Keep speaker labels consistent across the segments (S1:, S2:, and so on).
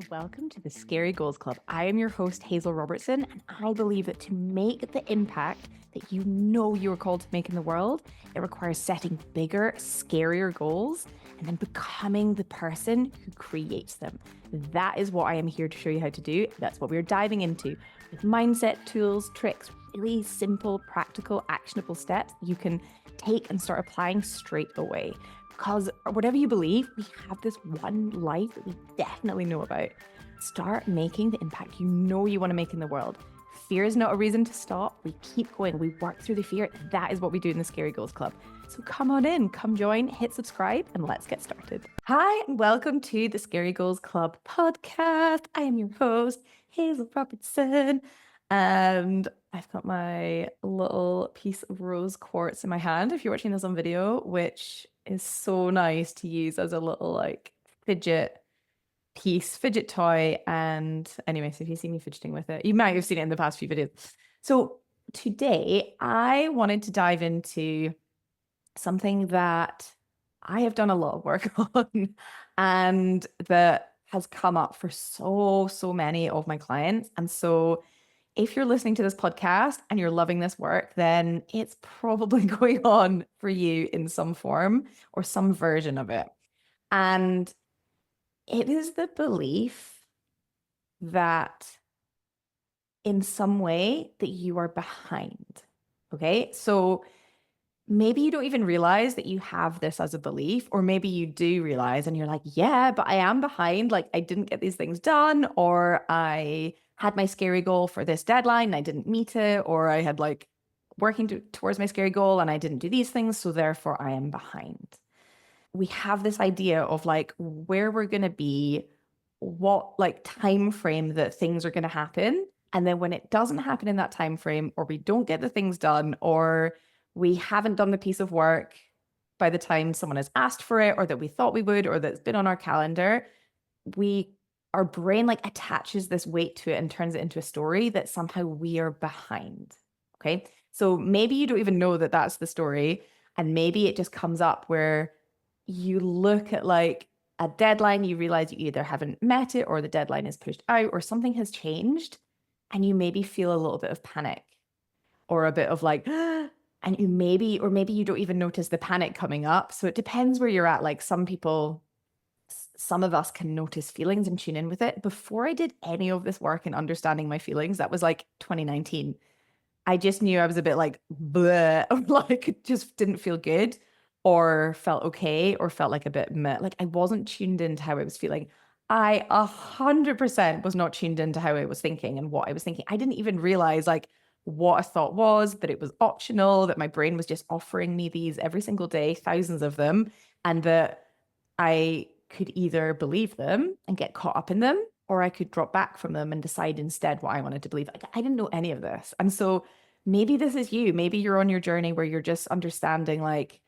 S1: and welcome to the Scary Goals Club. I am your host, Hazel Robertson, and I believe that to make the impact that you know you are called to make in the world, it requires setting bigger, scarier goals and then becoming the person who creates them. That is what I am here to show you how to do. That's what we're diving into with mindset, tools, tricks, really simple, practical, actionable steps you can take and start applying straight away. Because whatever you believe, we have this one life that we definitely know about. Start making the impact you know you want to make in the world. Fear is not a reason to stop. We keep going. We work through the fear. That is what we do in the Scary Goals Club. So come on in, come join, hit subscribe, and let's get started. Hi, and welcome to the Scary Goals Club podcast. I am your host, Hazel Robertson. And I've got my little piece of rose quartz in my hand, if you're watching this on video, which is so nice to use as a little like fidget toy. And anyway, so if you see me fidgeting with it, you might have seen it in the past few videos. So today I wanted to dive into something that I have done a lot of work on and that has come up for so many of my clients. And so if you're listening to this podcast and you're loving this work, then it's probably going on for you in some form or some version of it. And it is the belief that in some way that you are behind. Okay. So maybe you don't even realize that you have this as a belief, or maybe you do realize and you're like, yeah, but I am behind. Like I didn't get these things done, or I had my scary goal for this deadline and I didn't meet it, or I had like working towards my scary goal and I didn't do these things. So therefore I am behind. We have this idea of like where we're going to be, what like time frame that things are going to happen. And then when it doesn't happen in that time frame, or we don't get the things done, or we haven't done the piece of work by the time someone has asked for it, or that we thought we would, or that's been on our calendar, our brain like attaches this weight to it and turns it into a story that somehow we are behind. Okay. So maybe you don't even know that that's the story. And maybe it just comes up where you look at like a deadline, you realize you either haven't met it, or the deadline is pushed out, or something has changed. And you maybe feel a little bit of panic, or a bit of like, and maybe you don't even notice the panic coming up. So it depends where you're at. Like some of us can notice feelings and tune in with it. Before I did any of this work in understanding my feelings, that was like 2019. I just knew I was a bit like, bleh, like just didn't feel good, or felt okay, or felt like a bit meh. Like I wasn't tuned into how I was feeling. I 100% was not tuned into how I was thinking and what I was thinking. I didn't even realize like what a thought was, that it was optional, that my brain was just offering me these every single day, thousands of them, and that I could either believe them and get caught up in them, or I could drop back from them and decide instead what I wanted to believe. I didn't know any of this. And so maybe this is you. Maybe you're on your journey where you're just understanding like,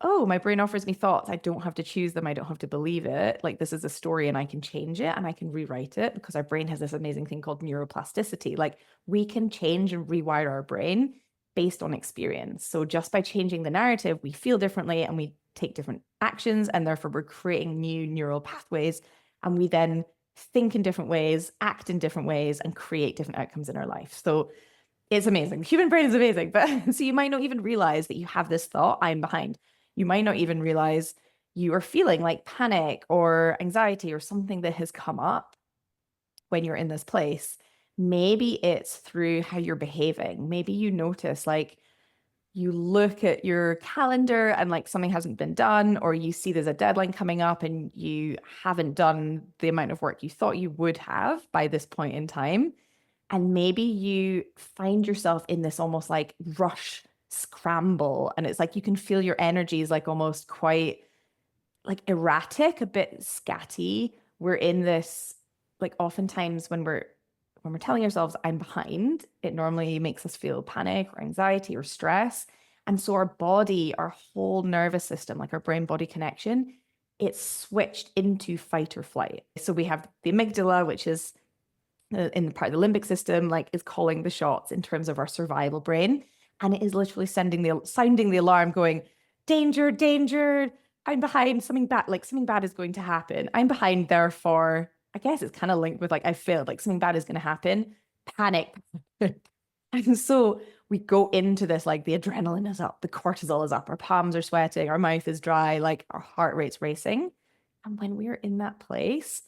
S1: oh, my brain offers me thoughts. I don't have to choose them. I don't have to believe it. Like this is a story and I can change it and I can rewrite it, because our brain has this amazing thing called neuroplasticity. Like we can change and rewire our brain based on experience. So just by changing the narrative, we feel differently and we take different actions, and therefore we're creating new neural pathways, and we then think in different ways, act in different ways, and create different outcomes in our life. So it's amazing. The human brain is amazing. But so you might not even realize that you have this thought, I'm behind. You might not even realize you are feeling like panic or anxiety or something that has come up when you're in this place. Maybe it's through how you're behaving. Maybe you notice like you look at your calendar and like something hasn't been done, or you see there's a deadline coming up and you haven't done the amount of work you thought you would have by this point in time. And maybe you find yourself in this almost like rush scramble, and it's like you can feel your energy is like almost quite like erratic, a bit scatty. We're in this like oftentimes when we're telling ourselves I'm behind, it normally makes us feel panic or anxiety or stress. And so our body, our whole nervous system, like our brain body connection, it's switched into fight or flight. So we have the amygdala, which is in the part of the limbic system, like is calling the shots in terms of our survival brain. And it is literally sounding the alarm going, danger, I'm behind, something bad is going to happen. I'm behind, therefore I guess it's kind of linked with like, I failed, like something bad is going to happen, panic. And so we go into this, like the adrenaline is up, the cortisol is up, our palms are sweating, our mouth is dry, like our heart rate's racing. And when we're in that place,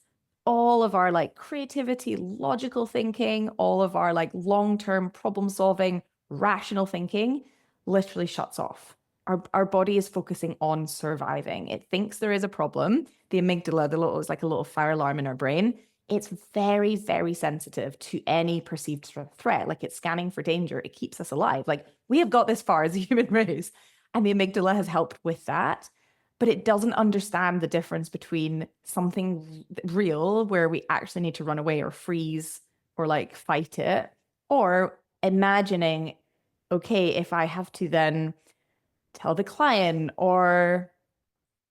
S1: all of our like creativity, logical thinking, all of our like long-term problem solving, rational thinking literally shuts off. Our body is focusing on surviving. It thinks there is a problem. The amygdala, the little, is like a little fire alarm in our brain. It's very, very sensitive to any perceived threat. Like it's scanning for danger. It keeps us alive. Like we have got this far as a human race, and the amygdala has helped with that. But it doesn't understand the difference between something real where we actually need to run away or freeze or like fight it, or imagining, okay, if I have to then tell the client or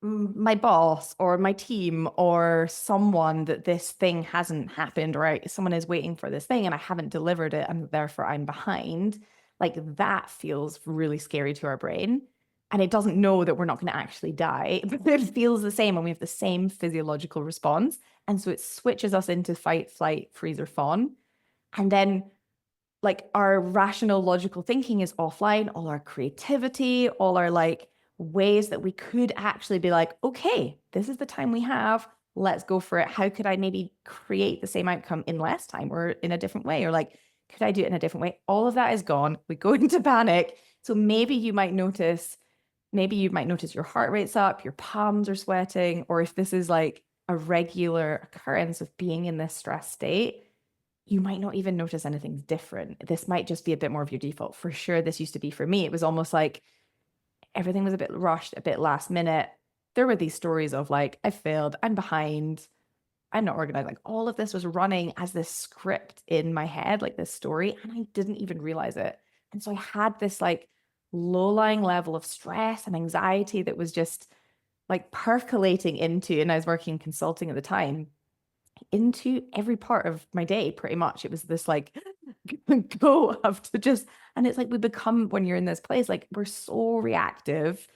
S1: my boss or my team or someone that this thing hasn't happened, or someone is waiting for this thing and I haven't delivered it and therefore I'm behind, like that feels really scary to our brain. And it doesn't know that we're not going to actually die, but it feels the same and we have the same physiological response. And so it switches us into fight, flight, freeze, or fawn. And then like our rational logical thinking is offline, all our creativity, all our like ways that we could actually be like, okay, this is the time we have, let's go for it. How could I maybe create the same outcome in less time or in a different way? Or like, could I do it in a different way? All of that is gone. We go into panic. So maybe you might notice your heart rate's up, your palms are sweating, or if this is like a regular occurrence of being in this stress state, you might not even notice anything's different. This might just be a bit more of your default. For sure, this used to be for me. It was almost like everything was a bit rushed, a bit last minute. There were these stories of like, I failed, I'm behind, I'm not organized. Like all of this was running as this script in my head, like this story, and I didn't even realize it. And so I had this like low-lying level of stress and anxiety that was just like percolating into, and I was working in consulting at the time, into every part of my day, pretty much. It was this like go of to just, and it's like we become, when you're in this place, like we're so reactive.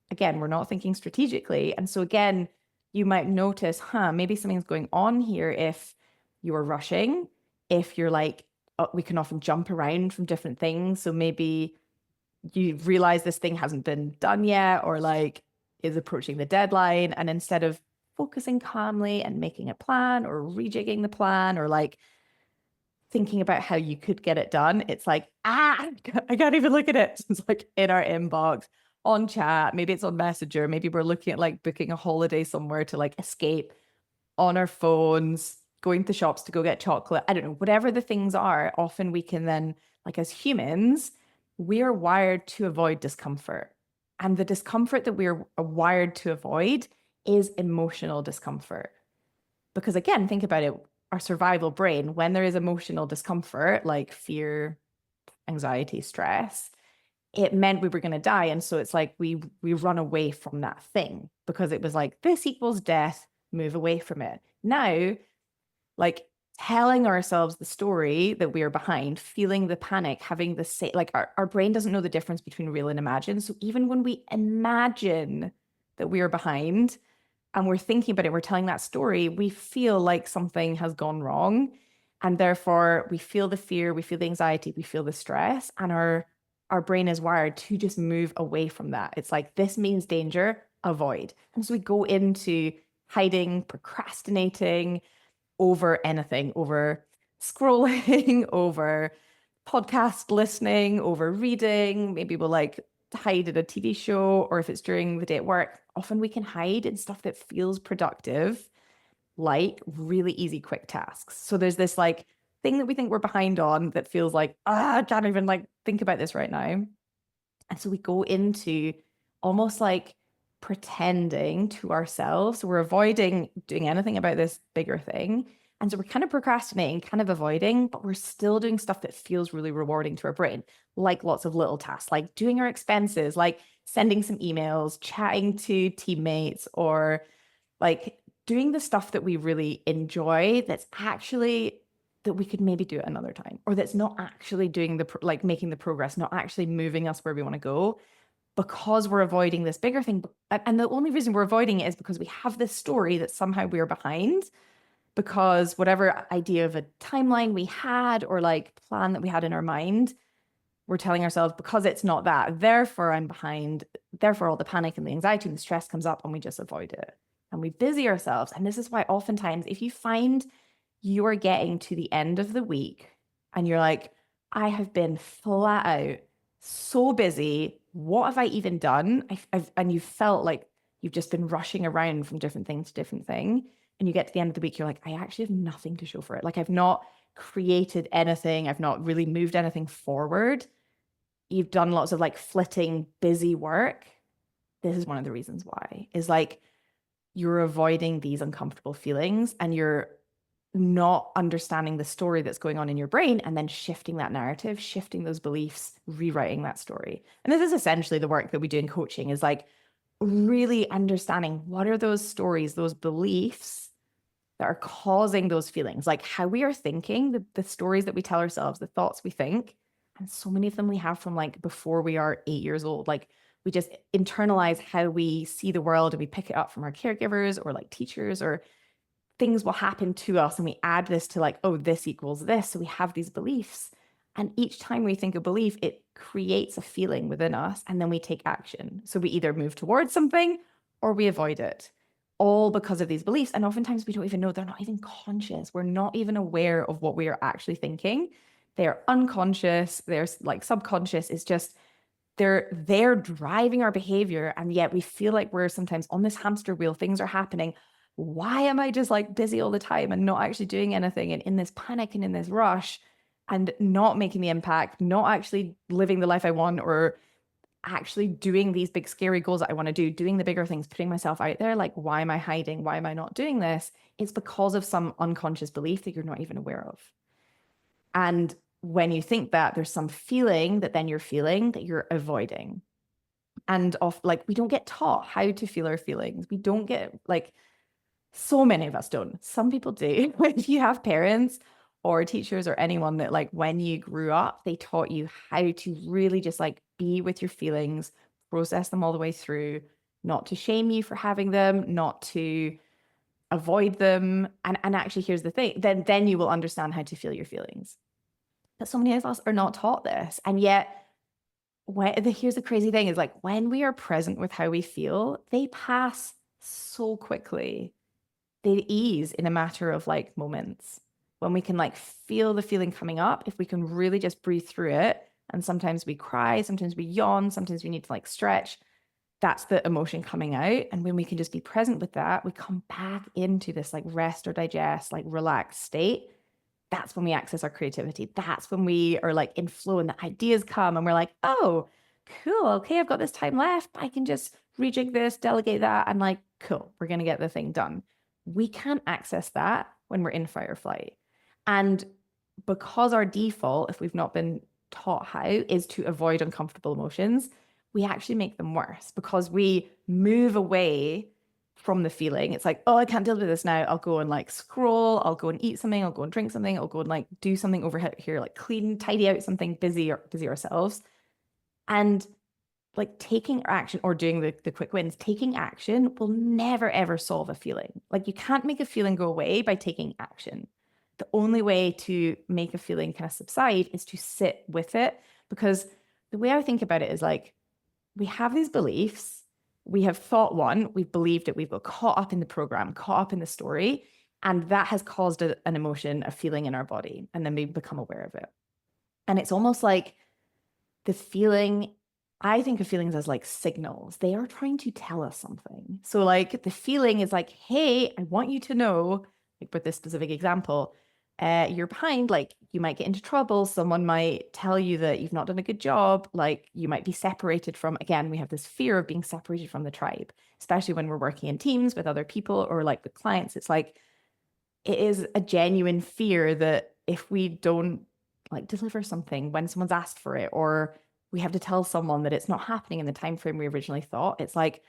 S1: Again, we're not thinking strategically. And so again, you might notice, maybe something's going on here if you're rushing, if you're like, we can often jump around from different things. So maybe you realize this thing hasn't been done yet, or like is approaching the deadline. And instead of focusing calmly and making a plan or rejigging the plan or like thinking about how you could get it done, it's like, I can't even look at it. It's like in our inbox, on chat, maybe it's on Messenger, maybe we're looking at like booking a holiday somewhere to like escape, on our phones, going to shops to go get chocolate. I don't know, whatever the things are, often we can then, like as humans, we are wired to avoid discomfort. And the discomfort that we're wired to avoid is emotional discomfort. Because again, think about it, our survival brain, when there is emotional discomfort, like fear, anxiety, stress, it meant we were going to die. And so it's like we run away from that thing because it was like, this equals death, move away from it. Now, like telling ourselves the story that we are behind, feeling the panic, having the same, like our brain doesn't know the difference between real and imagined. So even when we imagine that we are behind and we're thinking about it, we're telling that story, we feel like something has gone wrong. And therefore we feel the fear, we feel the anxiety, we feel the stress, and our brain is wired to just move away from that. It's like, this means danger, avoid. And so we go into hiding, procrastinating over anything, over scrolling, over podcast listening, over reading. Maybe we'll like hide in a TV show, or if it's during the day at work, often we can hide in stuff that feels productive, like really easy, quick tasks. So there's this like thing that we think we're behind on that feels like, I can't even like think about this right now. And so we go into almost like pretending to ourselves. So we're avoiding doing anything about this bigger thing. And so we're kind of procrastinating, kind of avoiding, but we're still doing stuff that feels really rewarding to our brain, like lots of little tasks, like doing our expenses, like sending some emails, chatting to teammates, or like doing the stuff that we really enjoy that's actually that we could maybe do it another time, or that's not actually doing the like making the progress, not actually moving us where we want to go, because we're avoiding this bigger thing. And the only reason we're avoiding it is because we have this story that somehow we're behind. because whatever idea of a timeline we had or like plan that we had in our mind, we're telling ourselves because it's not that, therefore I'm behind, therefore all the panic and the anxiety and the stress comes up and we just avoid it. And we busy ourselves. And this is why oftentimes if you find you are getting to the end of the week and you're like, I have been flat out so busy. What have I even done? And you felt like you've just been rushing around from different thing to different thing. And you get to the end of the week, you're like, I actually have nothing to show for it. Like I've not created anything. I've not really moved anything forward. You've done lots of like flitting, busy work. This is one of the reasons why, is like you're avoiding these uncomfortable feelings and you're not understanding the story that's going on in your brain and then shifting that narrative, shifting those beliefs, rewriting that story. And this is essentially the work that we do in coaching, is like really understanding what are those stories, those beliefs that are causing those feelings, like how we are thinking, the stories that we tell ourselves, the thoughts we think. And so many of them we have from like before we are 8 years old. Like we just internalize how we see the world and we pick it up from our caregivers or like teachers, or things will happen to us and we add this to like, oh, this equals this. So we have these beliefs. And each time we think a belief, it creates a feeling within us and then we take action. So we either move towards something or we avoid it, all because of these beliefs. And oftentimes we don't even know, they're not even conscious. We're not even aware of what we are actually thinking. They're unconscious. They're like subconscious. It's just they're driving our behavior, and yet we feel like we're sometimes on this hamster wheel. Things are happening. Why am I just like busy all the time and not actually doing anything, and in this panic and in this rush and not making the impact, not actually living the life I want, or actually doing these big scary goals that I want to do, doing the bigger things, putting myself out there? Like, why am I hiding? Why am I not doing this? It's because of some unconscious belief that you're not even aware of. And when you think that, there's some feeling that then you're feeling that you're avoiding. And like, we don't get taught how to feel our feelings. We don't get like, so many of us don't. Some people do. If you have parents or teachers or anyone that like when you grew up, they taught you how to really just like be with your feelings, process them all the way through, not to shame you for having them, not to avoid them. And actually, here's the thing, then you will understand how to feel your feelings. But so many of us are not taught this. And yet, here's the crazy thing, is like when we are present with how we feel, they pass so quickly. They ease in a matter of like moments. When we can like feel the feeling coming up, if we can really just breathe through it. And sometimes we cry, sometimes we yawn, sometimes we need to like stretch. That's the emotion coming out. And when we can just be present with that, we come back into this like rest or digest, like relaxed state. That's when we access our creativity. That's when we are like in flow and the ideas come and we're like, oh, cool. Okay, I've got this time left. I can just rejig this, delegate that, and like, cool, we're going to get the thing done. We can't access that when we're in fight or flight. And because our default, if we've not been taught how, is to avoid uncomfortable emotions, we actually make them worse because we move away from the feeling. It's like, oh, I can't deal with this now. I'll go and like scroll, I'll go and eat something, I'll go and drink something, I'll go and like do something over here, like clean, tidy out something, busy ourselves. And like taking action or doing the quick wins, taking action will never ever solve a feeling. Like you can't make a feeling go away by taking action. The only way to make a feeling kind of subside is to sit with it. Because the way I think about it is like, we have these beliefs, we have thought one, we've believed it, we've got caught up in the program, caught up in the story, and that has caused an emotion, a feeling in our body, and then we become aware of it. And it's almost like the feeling, I think of feelings as like signals. They are trying to tell us something. So like the feeling is like, hey, I want you to know, like with this specific example, you're behind, like you might get into trouble. Someone might tell you that you've not done a good job. Like you might be separated from, again, we have this fear of being separated from the tribe, especially when we're working in teams with other people or like with clients. It's like, it is a genuine fear that if we don't like deliver something when someone's asked for it, or we have to tell someone that it's not happening in the time frame we originally thought, it's like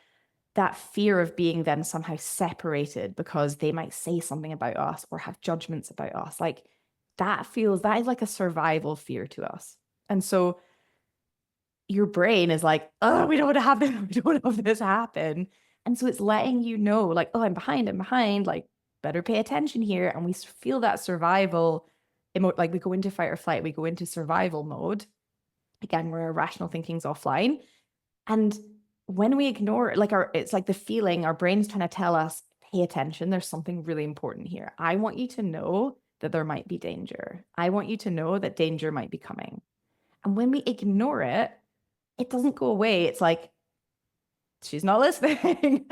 S1: that fear of being then somehow separated because they might say something about us or have judgments about us. Like that is like a survival fear to us. And so your brain is like, oh, we don't want to have this, we don't want to have this happen. And so it's letting you know, like, oh, I'm behind, like better pay attention here. And we feel that survival, like we go into fight or flight, we go into survival mode. Again, where our rational thinking's offline. And when we ignore, like it's like the feeling, our brain's trying to tell us, pay attention, there's something really important here. I want you to know that there might be danger. I want you to know that danger might be coming. And when we ignore it, it doesn't go away. It's like, she's not listening.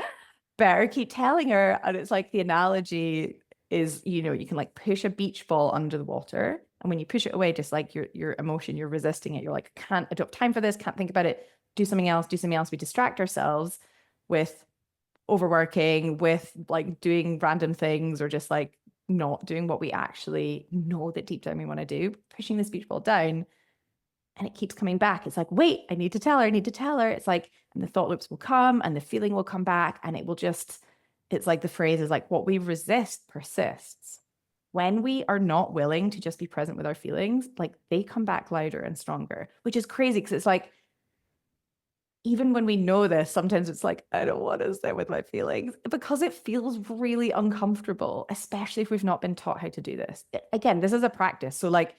S1: Better keep telling her. And it's like the analogy is, you can like push a beach ball under the water. And when you push it away, just like your emotion, you're resisting it. You're like, I don't have time for this, can't think about it, do something else, do something else. We distract ourselves with overworking, with like doing random things, or just like not doing what we actually know that deep down we want to do, pushing this beach ball down. And it keeps coming back. It's like, wait, I need to tell her. I need to tell her. It's like, and the thought loops will come and the feeling will come back. And it will just, it's like the phrase is like, what we resist persists. When we are not willing to just be present with our feelings, like they come back louder and stronger, which is crazy because it's like, even when we know this, sometimes it's like, I don't want to sit with my feelings because it feels really uncomfortable, especially if we've not been taught how to do this. Again, this is a practice. So like,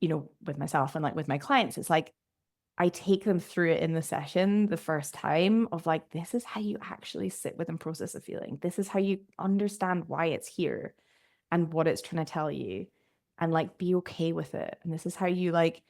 S1: with myself and like with my clients, it's like I take them through it in the session the first time of like, this is how you actually sit with and process a feeling. This is how you understand why it's here and what it's trying to tell you, and like be okay with it. And this is how you like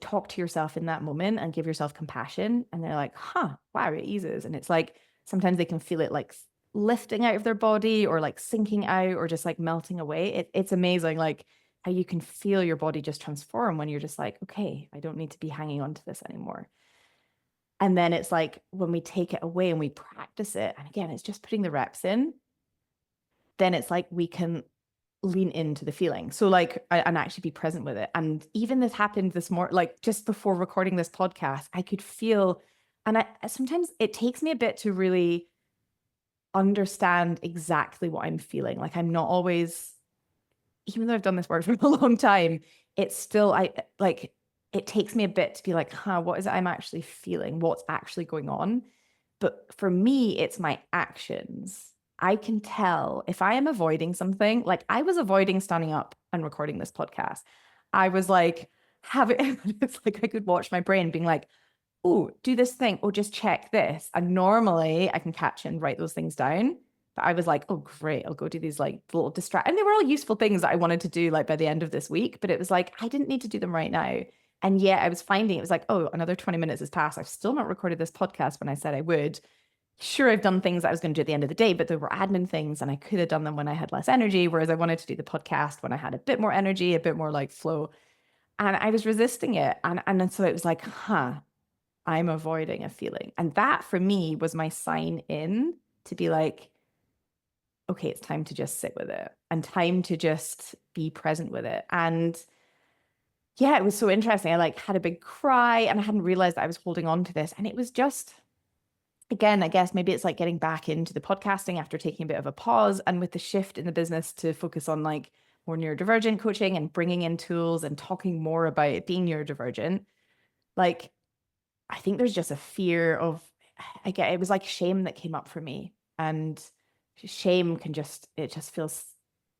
S1: talk to yourself in that moment and give yourself compassion. And they're like, wow, it eases. And it's like sometimes they can feel it like lifting out of their body or like sinking out or just like melting away. It's amazing. Like how you can feel your body just transform when you're just like, okay, I don't need to be hanging on to this anymore. And then it's like when we take it away and we practice it, and again, it's just putting the reps in, then it's like we can lean into the feeling. So like, and actually be present with it. And even this happened this morning, like just before recording this podcast, I could feel, and sometimes it takes me a bit to really understand exactly what I'm feeling. Like I'm not always, even though I've done this work for a long time, it's still, it takes me a bit to be like, what is it I'm actually feeling? What's actually going on? But for me, it's my actions. I can tell if I am avoiding something, like I was avoiding standing up and recording this podcast. I was like, it's like I could watch my brain being like, oh, do this thing, or just check this. And normally I can catch and write those things down. But I was like, oh, great, I'll go do these like little and they were all useful things that I wanted to do like by the end of this week. But it was like, I didn't need to do them right now. And yet I was finding it was like, oh, another 20 minutes has passed. I've still not recorded this podcast when I said I would. Sure, I've done things I was going to do at the end of the day, but there were admin things and I could have done them when I had less energy, whereas I wanted to do the podcast when I had a bit more energy, a bit more like flow. And I was resisting it. And so it was like, I'm avoiding a feeling. And that for me was my sign in to be like, okay, it's time to just sit with it and time to just be present with it. And yeah, it was so interesting. I like had a big cry and I hadn't realized that I was holding on to this. And it was just, again, I guess maybe it's like getting back into the podcasting after taking a bit of a pause, and with the shift in the business to focus on like more neurodivergent coaching and bringing in tools and talking more about it being neurodivergent. Like, I think there's just a fear of, it was like shame that came up for me, and shame it just feels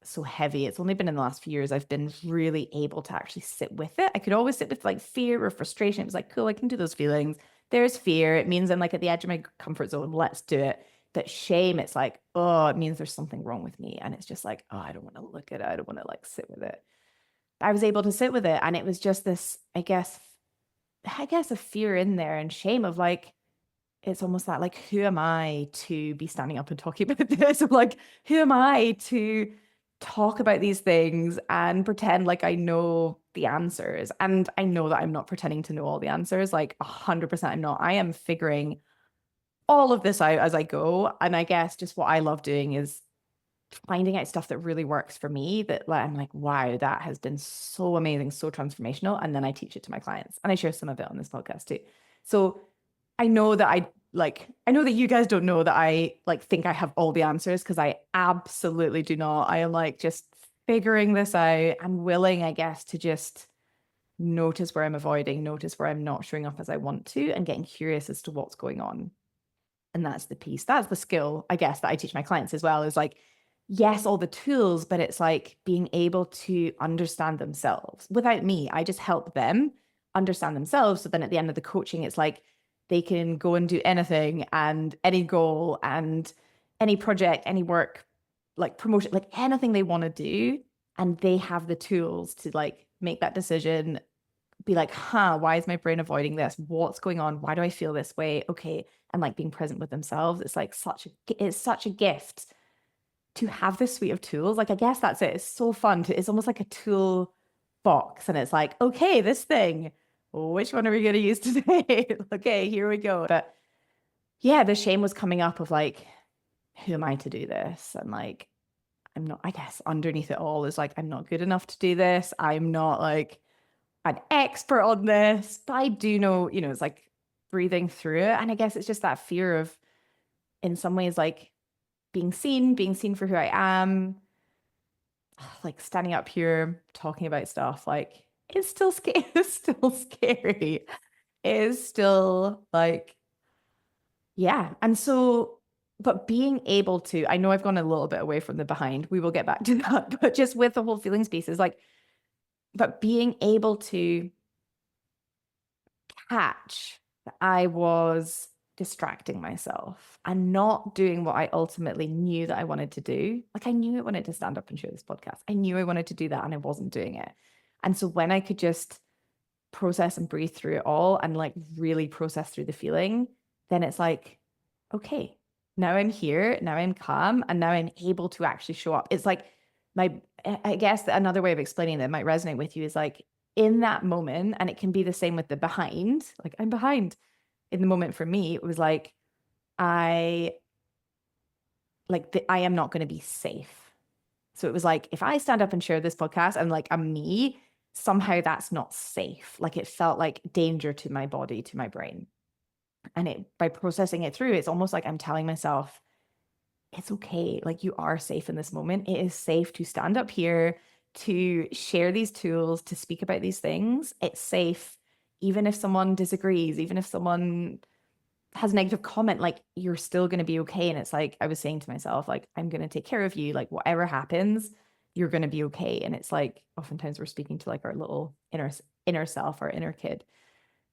S1: so heavy. It's only been in the last few years I've been really able to actually sit with it. I could always sit with like fear or frustration. It was like, cool, I can do those feelings. There's fear. It means I'm like at the edge of my comfort zone. Let's do it. But shame, it's like, oh, it means there's something wrong with me. And it's just like, oh, I don't want to look at it. I don't want to like sit with it. I was able to sit with it. And it was just this, I guess a fear in there and shame of like, it's almost like who am I to be standing up and talking about this? I'm like, who am I to talk about these things and pretend like I know the answers? And I know that I'm not pretending to know all the answers. Like 100% I'm not. I am figuring all of this out as I go. And I guess just what I love doing is finding out stuff that really works for me, that like, I'm like, wow, that has been so amazing, so transformational. And then I teach it to my clients and I share some of it on this podcast too. So I know that I know that you guys don't know that I like think I have all the answers, because I absolutely do not. I am like just figuring this out. I'm willing, I guess, to just notice where I'm avoiding, notice where I'm not showing up as I want to, and getting curious as to what's going on. And that's the piece. That's the skill, I guess, that I teach my clients as well, is like yes, all the tools, but it's like being able to understand themselves. Without me, I just help them understand themselves. So then at the end of the coaching, it's like they can go and do anything and any goal and any project, any work, like promotion, like anything they want to do. And they have the tools to like make that decision, be like, why is my brain avoiding this? What's going on? Why do I feel this way? Okay. And like being present with themselves. It's like it's such a gift to have this suite of tools. Like, I guess that's it. It's so fun it's almost like a tool box. And it's like, okay, this thing, which one are we going to use today? Okay, here we go. But yeah, the shame was coming up of like, who am I to do this? And like, I'm not, I guess underneath it all is like, I'm not good enough to do this. I'm not like an expert on this, but I do know, it's like breathing through it. And I guess it's just that fear of, in some ways, like being seen for who I am, like standing up here talking about stuff, like it's still scary. It's still scary. It is still like, yeah. And so, but being able to, I know I've gone a little bit away from the behind. We will get back to that, but just with the whole feelings piece is like, but being able to catch that I was distracting myself and not doing what I ultimately knew that I wanted to do. Like I knew I wanted to stand up and share this podcast. I knew I wanted to do that and I wasn't doing it. And so when I could just process and breathe through it all and like really process through the feeling, then it's like, okay, now I'm here, now I'm calm, and now I'm able to actually show up. It's like I guess another way of explaining that might resonate with you is like in that moment, and it can be the same with the behind, like I'm behind. In the moment for me, it was like, I I am not going to be safe. So it was like, if I stand up and share this podcast and like I'm me, somehow that's not safe. Like it felt like danger to my body, to my brain. And by processing it through, it's almost like I'm telling myself, it's okay. Like you are safe in this moment. It is safe to stand up here, to share these tools, to speak about these things. It's safe, even if someone disagrees, even if someone has a negative comment, like you're still going to be okay. And it's like, I was saying to myself, like, I'm going to take care of you. Like whatever happens, you're going to be okay. And it's like, oftentimes we're speaking to like our little inner self, our inner kid.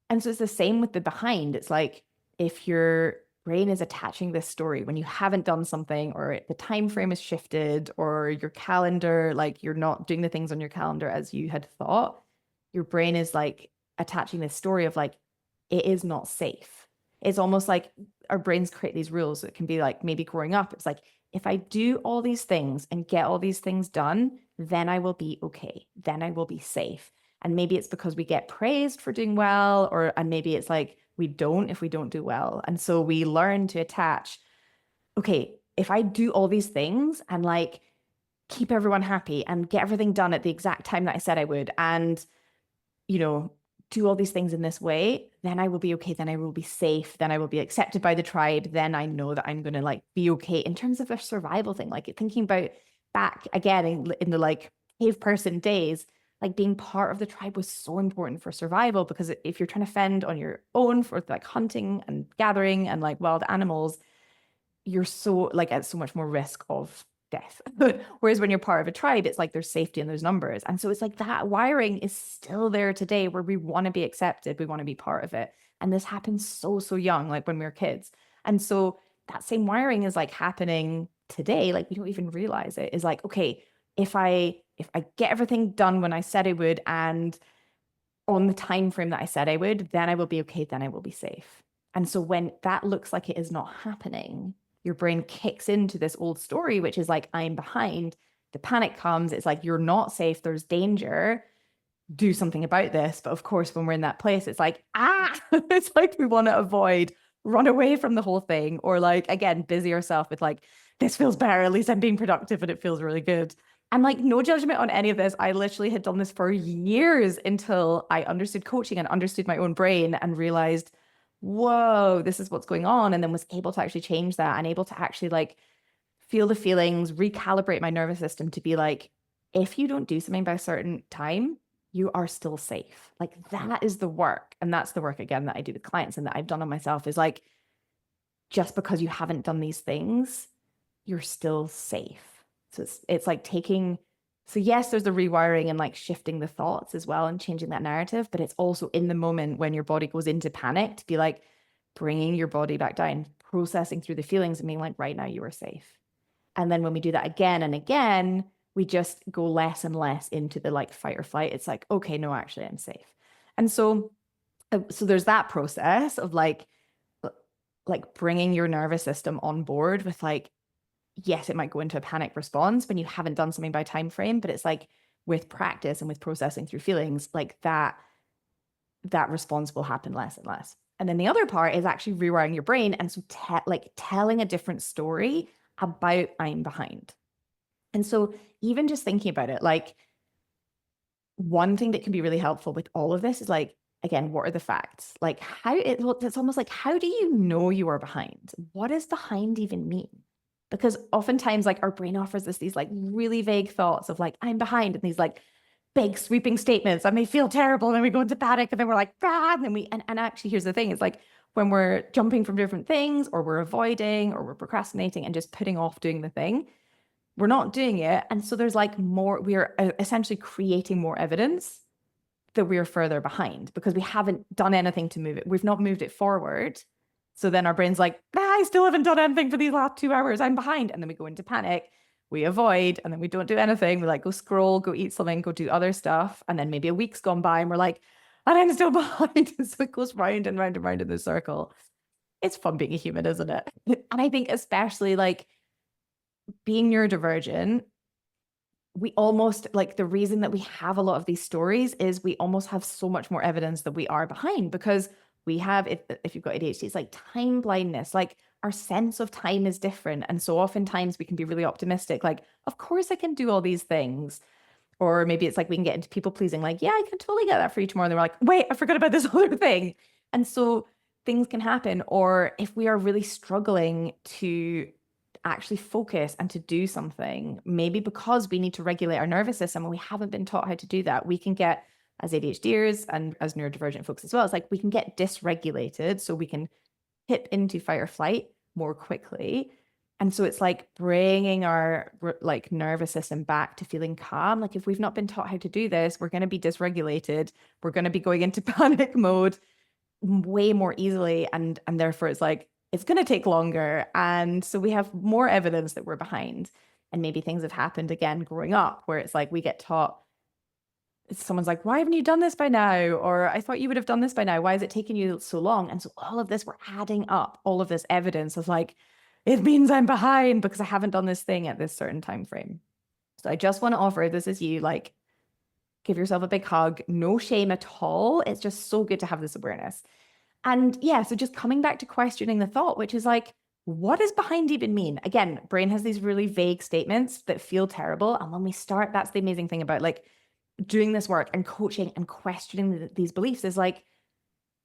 S1: And so it's the same with the behind. It's like if your brain is attaching this story when you haven't done something or the time frame is shifted or your calendar, like you're not doing the things on your calendar as you had thought, your brain is like attaching this story of like, it is not safe. It's almost like our brains create these rules. It can be like maybe growing up, it's like, if I do all these things and get all these things done, then I will be okay. Then I will be safe. And maybe it's because we get praised for doing well, and maybe it's like we don't if we don't do well. And so we learn to attach, okay, if I do all these things and like keep everyone happy and get everything done at the exact time that I said I would, and do all these things in this way, then I will be okay. Then I will be safe. Then I will be accepted by the tribe. Then I know that I'm going to like be okay in terms of a survival thing. Like thinking about back again in the like cave person days, like being part of the tribe was so important for survival, because if you're trying to fend on your own for like hunting and gathering and like wild animals, you're so like at so much more risk of death. Whereas when you're part of a tribe, it's like there's safety in those numbers. And so it's like that wiring is still there today where we want to be accepted, we want to be part of it. And this happens so young, like when we were kids. And so that same wiring is like happening today, like we don't even realize it, is like, okay, if I get everything done when I said I would and on the time frame that I said I would, then I will be okay, then I will be safe. And so when that looks like it is not happening, your brain kicks into this old story, which is like, I'm behind. The panic comes. It's like, you're not safe. There's danger. Do something about this. But of course, when we're in that place, it's like, it's like we want to avoid, run away from the whole thing, or like, again, busy ourselves with like, this feels better. At least I'm being productive and it feels really good. And like, no judgment on any of this. I literally had done this for years until I understood coaching and understood my own brain and realized, whoa, this is what's going on. And then was able to actually change that and able to actually like feel the feelings, recalibrate my nervous system to be like, if you don't do something by a certain time, you are still safe. Like that is the work. And that's the work again that I do with clients and that I've done on myself, is like, just because you haven't done these things, you're still safe. So it's like taking, so yes, there's the rewiring and like shifting the thoughts as well and changing that narrative, but it's also in the moment when your body goes into panic to be like bringing your body back down, processing through the feelings and being like, right now you are safe. And then when we do that again and again, we just go less and less into the like fight or flight. It's like, okay, no, actually I'm safe. And so there's that process of like bringing your nervous system on board with like, yes, it might go into a panic response when you haven't done something by time frame, but it's like with practice and with processing through feelings, like that response will happen less and less. And then the other part is actually rewiring your brain. And so like telling a different story about I'm behind. And so even just thinking about it, like one thing that can be really helpful with all of this is like, again, what are the facts? Like it's almost like, how do you know you are behind? What does behind even mean? Because oftentimes like our brain offers us these like really vague thoughts of like, I'm behind, and these like big sweeping statements. I may feel terrible, and then we go into panic, and then we're like, ah, and then and actually here's the thing, it's like when we're jumping from different things, or we're avoiding, or we're procrastinating and just putting off doing the thing, we're not doing it. And so there's like more, we're essentially creating more evidence that we're further behind because we haven't done anything to move it. We've not moved it forward. So then our brain's like, I still haven't done anything for these last 2 hours. I'm behind. And then we go into panic, we avoid, and then we don't do anything. We like go scroll, go eat something, go do other stuff. And then maybe a week's gone by and we're like, and I'm still behind. So it goes round and round and round in the circle. It's fun being a human, isn't it? And I think especially like being neurodivergent, we almost like the reason that we have a lot of these stories is we almost have so much more evidence that we are behind because we have, if you've got ADHD, it's like time blindness, like our sense of time is different. And so oftentimes we can be really optimistic, like, of course I can do all these things. Or maybe it's like we can get into people pleasing, like, yeah, I can totally get that for you tomorrow. And then we're like, wait, I forgot about this other thing. And so things can happen. Or if we are really struggling to actually focus and to do something, maybe because we need to regulate our nervous system and we haven't been taught how to do that, we can get, as ADHDers and as neurodivergent folks as well, it's like we can get dysregulated. So we can tip into fight or flight more quickly. And so it's like bringing our like nervous system back to feeling calm. Like if we've not been taught how to do this, we're going to be dysregulated. We're going to be going into panic mode way more easily. And therefore it's like, it's going to take longer. And so we have more evidence that we're behind. And maybe things have happened again growing up where it's like we get taught, someone's like, why haven't you done this by now? Or I thought you would have done this by now. Why is it taking you so long? And so all of this, we're adding up all of this evidence of like, it means I'm behind because I haven't done this thing at this certain time frame. So I just want to offer, this is you, like, give yourself a big hug, no shame at all. It's just so good to have this awareness. And yeah, so just coming back to questioning the thought, which is like, what does behind even mean? Again, brain has these really vague statements that feel terrible. And when we start, that's the amazing thing about like doing this work and coaching and questioning these beliefs is like,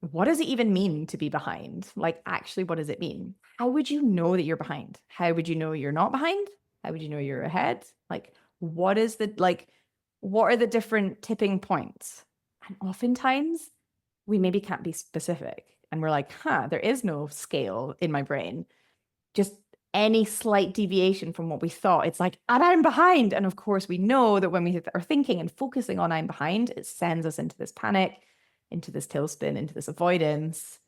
S1: what does it even mean to be behind? Like, actually, what does it mean? How would you know that you're behind? How would you know you're not behind? How would you know you're ahead? Like, what are the different tipping points? And oftentimes we maybe can't be specific. And we're like, there is no scale in my brain. Just any slight deviation from what we thought, it's like, and I'm behind. And of course, we know that when we are thinking and focusing on I'm behind, it sends us into this panic, into this tailspin, into this avoidance,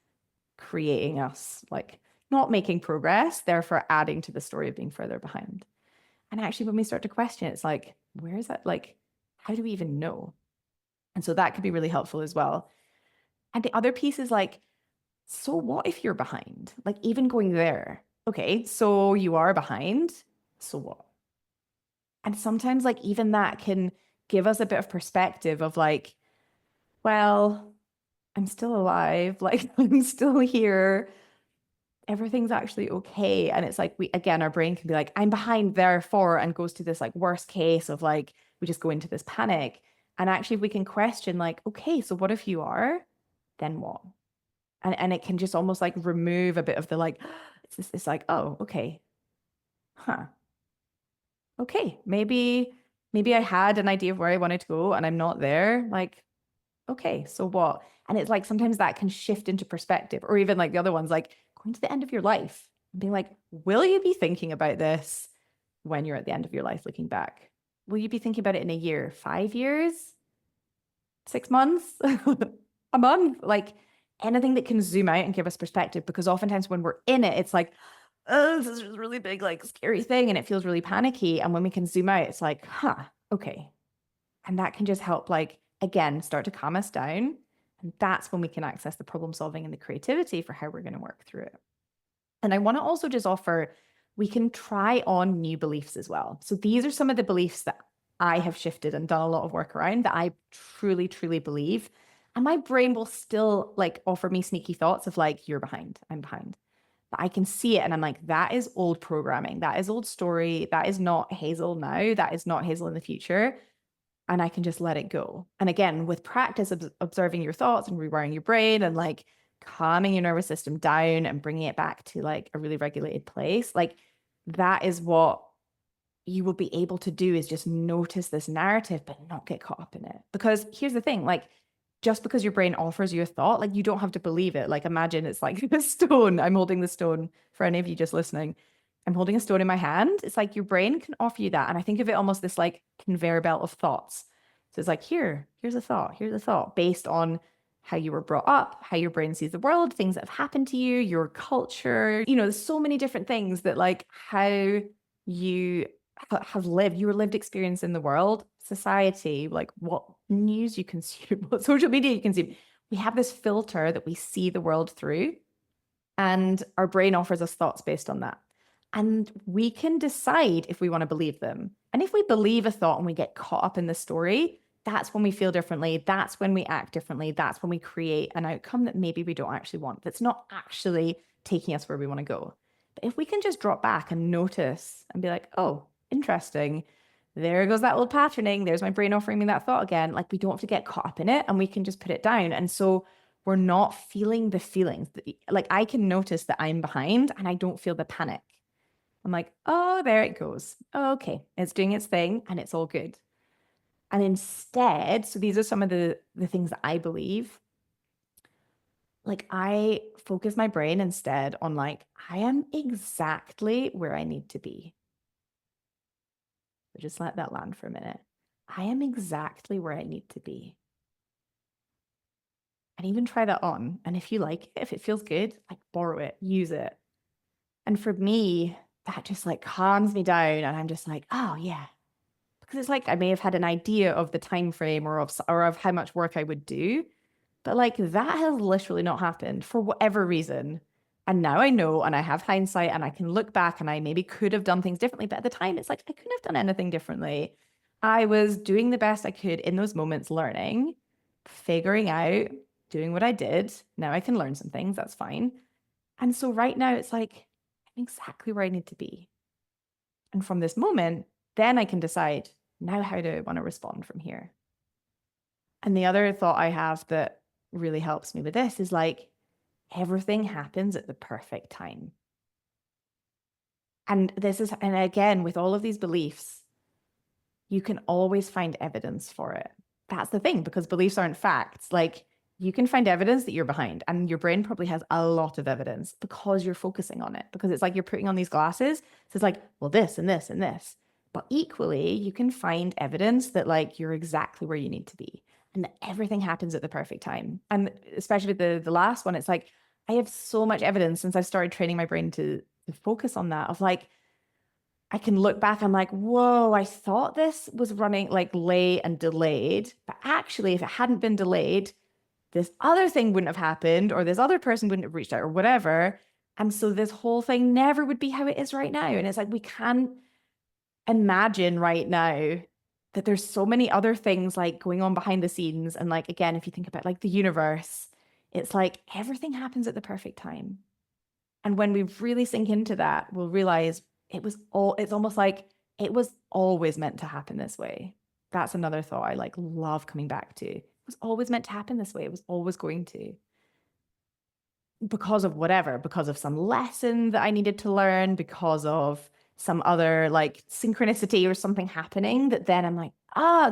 S1: creating us like not making progress, therefore adding to the story of being further behind. And actually, when we start to question, it's like, where is that? Like, how do we even know? And so that could be really helpful as well. And the other piece is like, so what if you're behind? Like even going there, okay, so you are behind, so what? And sometimes like even that can give us a bit of perspective of like, well, I'm still alive, like I'm still here. Everything's actually okay. And it's like our brain can be like, I'm behind, therefore, and goes to this like worst case of like, we just go into this panic. And actually, if we can question, like, okay, so what if you are? Then what? And it can just almost like remove a bit of the like, it's like, oh, okay. Okay, maybe I had an idea of where I wanted to go and I'm not there. Like, okay, so what? And it's like sometimes that can shift into perspective, or even like the other ones, like going to the end of your life and being like, will you be thinking about this when you're at the end of your life looking back? Will you be thinking about it in a year, 5 years, 6 months, a month? Like anything that can zoom out and give us perspective, because oftentimes when we're in it, it's like, oh, this is just really big, like scary thing. And it feels really panicky. And when we can zoom out, it's like, okay. And that can just help, like, again, start to calm us down. And that's when we can access the problem solving and the creativity for how we're going to work through it. And I want to also just offer, we can try on new beliefs as well. So these are some of the beliefs that I have shifted and done a lot of work around that I truly, truly believe. And my brain will still like offer me sneaky thoughts of like, you're behind, I'm behind. But I can see it and I'm like, that is old programming. That is old story. That is not Hazel now. That is not Hazel in the future. And I can just let it go. And again, with practice, observing your thoughts and rewiring your brain and like calming your nervous system down and bringing it back to like a really regulated place, like that is what you will be able to do, is just notice this narrative, but not get caught up in it. Because here's the thing, like, just because your brain offers you a thought, like you don't have to believe it. Like imagine it's like a stone. I'm holding the stone for any of you just listening. I'm holding a stone in my hand. It's like your brain can offer you that. And I think of it almost this like conveyor belt of thoughts. So it's like, here's a thought based on how you were brought up, how your brain sees the world, things that have happened to you, your culture, there's so many different things that like how you have lived, your lived experience in the world, society, like what news you consume, what social media you consume. We have this filter that we see the world through, and our brain offers us thoughts based on that. And we can decide if we want to believe them. And if we believe a thought and we get caught up in the story, that's when we feel differently. That's when we act differently. That's when we create an outcome that maybe we don't actually want, that's not actually taking us where we want to go. But if we can just drop back and notice and be like, oh, interesting. There goes that old patterning. There's my brain offering me that thought again. Like we don't have to get caught up in it and we can just put it down. And so we're not feeling the feelings. Like I can notice that I'm behind and I don't feel the panic. I'm like, oh, there it goes. Oh, okay, it's doing its thing and it's all good. And instead, so these are some of the things that I believe. Like I focus my brain instead on like, I am exactly where I need to be. So just let that land for a minute. I am exactly where I need to be. And even try that on. And if you like it, if it feels good, like borrow it, use it. And for me, that just like calms me down. And I'm just like, oh yeah. Because it's like I may have had an idea of the time frame or of how much work I would do. But like that has literally not happened for whatever reason. And now I know and I have hindsight and I can look back and I maybe could have done things differently. But at the time, it's like I couldn't have done anything differently. I was doing the best I could in those moments, learning, figuring out, doing what I did. Now I can learn some things. That's fine. And so right now it's like, I'm exactly where I need to be. And from this moment, then I can decide, now how do I want to respond from here? And the other thought I have that really helps me with this is like, everything happens at the perfect time. And and again, with all of these beliefs, you can always find evidence for it. That's the thing, because beliefs aren't facts. Like you can find evidence that you're behind, and your brain probably has a lot of evidence because you're focusing on it, because it's like you're putting on these glasses. So it's like, well, this and this and this. But equally, you can find evidence that like you're exactly where you need to be and that everything happens at the perfect time. And especially the last one, it's like, I have so much evidence since I've started training my brain to focus on that, of like, I can look back, I'm like, whoa, I thought this was running like late and delayed. But actually, if it hadn't been delayed, this other thing wouldn't have happened, or this other person wouldn't have reached out, or whatever. And so this whole thing never would be how it is right now. And it's like, we can't imagine right now that there's so many other things like going on behind the scenes. And like, again, if you think about like the universe, it's like everything happens at the perfect time. And when we really sink into that, we'll realize it's almost like it was always meant to happen this way. That's another thought I like love coming back to. It was always meant to happen this way. It was always going to. Because of whatever, because of some lesson that I needed to learn, because of some other like synchronicity or something happening, that then I'm like,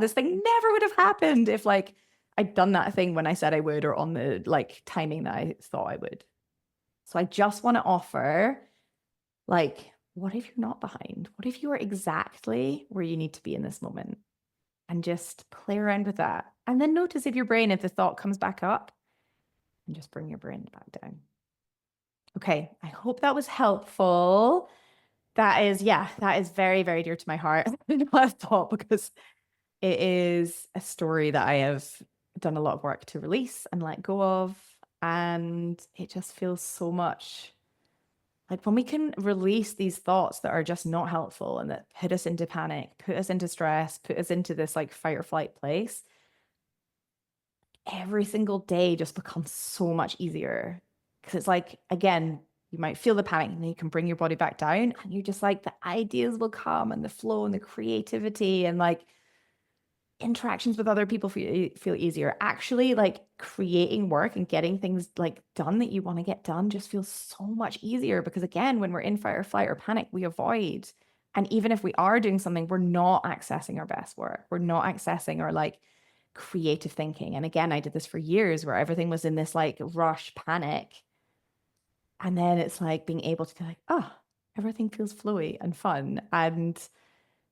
S1: this thing never would have happened if like I'd done that thing when I said I would, or on the like timing that I thought I would. So I just want to offer like what if you're not behind? What if you are exactly where you need to be in this moment? And just play around with that. And then notice if the thought comes back up, and just bring your brain back down. Okay, I hope that was helpful. That is very, very dear to my heart. I know I thought because it is a story that I have done a lot of work to release and let go of. And it just feels so much like when we can release these thoughts that are just not helpful and that put us into panic, put us into stress, put us into this like fight or flight place, every single day just becomes so much easier. Because it's like, again, you might feel the panic and then you can bring your body back down and you're just like, the ideas will come and the flow and the creativity and like interactions with other people feel easier. Actually, like creating work and getting things like done that you want to get done just feels so much easier because again, when we're in fight or flight or panic, we avoid. And even if we are doing something, we're not accessing our best work. We're not accessing our like creative thinking. And again, I did this for years where everything was in this like rush panic. And then it's like being able to be like, oh, everything feels flowy and fun. And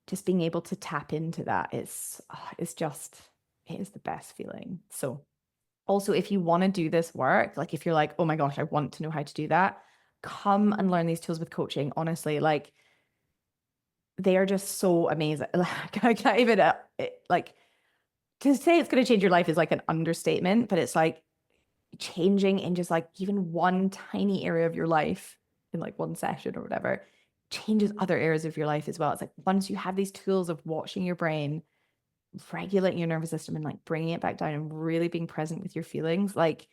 S1: just being able to tap into that is it is the best feeling. So also, if you want to do this work, like if you're like, oh my gosh, I want to know how to do that, come and learn these tools with coaching. Honestly, like they are just so amazing. Like I can't even like to say it's going to change your life is like an understatement, but it's like changing in just like even one tiny area of your life in like one session or whatever changes other areas of your life as well. It's like once you have these tools of watching your brain, regulating your nervous system and like bringing it back down and really being present with your feelings, like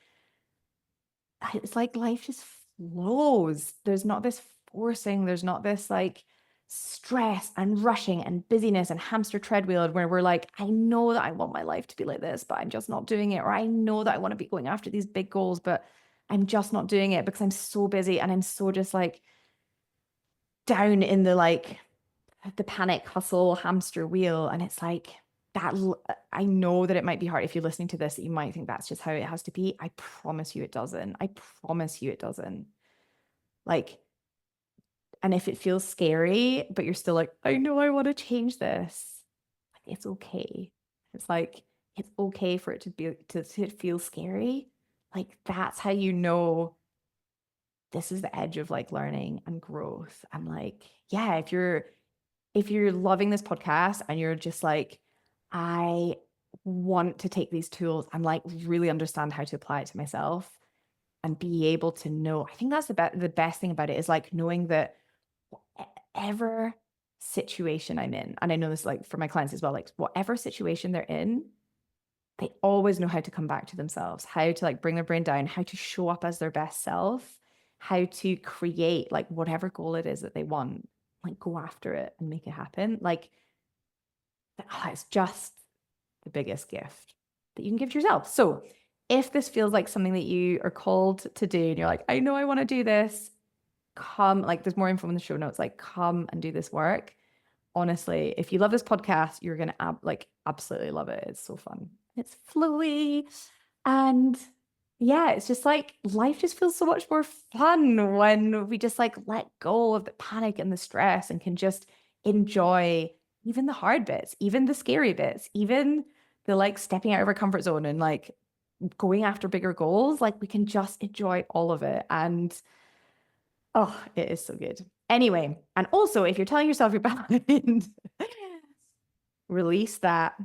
S1: it's like life just flows. There's not this forcing, there's not this like stress and rushing and busyness and hamster treadwheel where we're like, I know that I want my life to be like this, but I'm just not doing it. Or I know that I want to be going after these big goals, but I'm just not doing it because I'm so busy and I'm so just like down in the like the panic hustle hamster wheel. And it's like that. I know that it might be hard if you're listening to this, that you might think that's just how it has to be. I promise you it doesn't. I promise you it doesn't. Like, and if it feels scary, but you're still like, I know I want to change this, like, it's okay. It's like, it's okay for it to be, to feel scary. Like, that's how you know this is the edge of like learning and growth. And like, yeah, if you're loving this podcast and you're just like, I want to take these tools and like really understand how to apply it to myself and be able to know, I think that's the best thing about it is like knowing that whatever situation I'm in, and I know this like for my clients as well, like whatever situation they're in, they always know how to come back to themselves, how to like bring their brain down, how to show up as their best self, how to create like whatever goal it is that they want, like go after it and make it happen. Like it's just the biggest gift that you can give to yourself. So if this feels like something that you are called to do and you're like, I know I want to do this, come, like there's more info in the show notes, like come and do this work. Honestly, if you love this podcast, you're going to like absolutely love it. It's so fun. It's flowy. And yeah, it's just like life just feels so much more fun when we just like let go of the panic and the stress and can just enjoy even the hard bits, even the scary bits, even the like stepping out of our comfort zone and like going after bigger goals. Like we can just enjoy all of it. And oh, it is so good. Anyway, and also if you're telling yourself you're behind, release that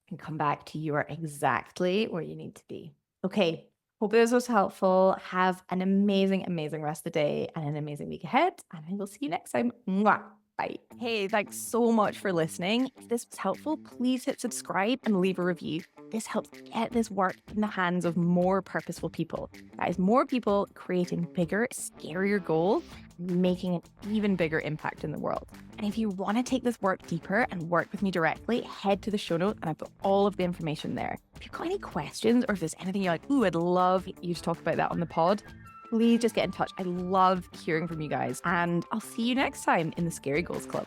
S1: and come back to you are exactly where you need to be. Okay. Hope this was helpful. Have an amazing, amazing rest of the day and an amazing week ahead. And I will see you next time. Mwah. Bye. Hey, thanks so much for listening. If this was helpful, please hit subscribe and leave a review. This helps get this work in the hands of more purposeful people. That is, more people creating bigger, scarier goals, making an even bigger impact in the world. And if you want to take this work deeper and work with me directly, head to the show notes and I put all of the information there. If you've got any questions or if there's anything you're like, ooh, I'd love you to talk about that on the pod, please just get in touch. I love hearing from you guys. And I'll see you next time in the Scary Goals Club.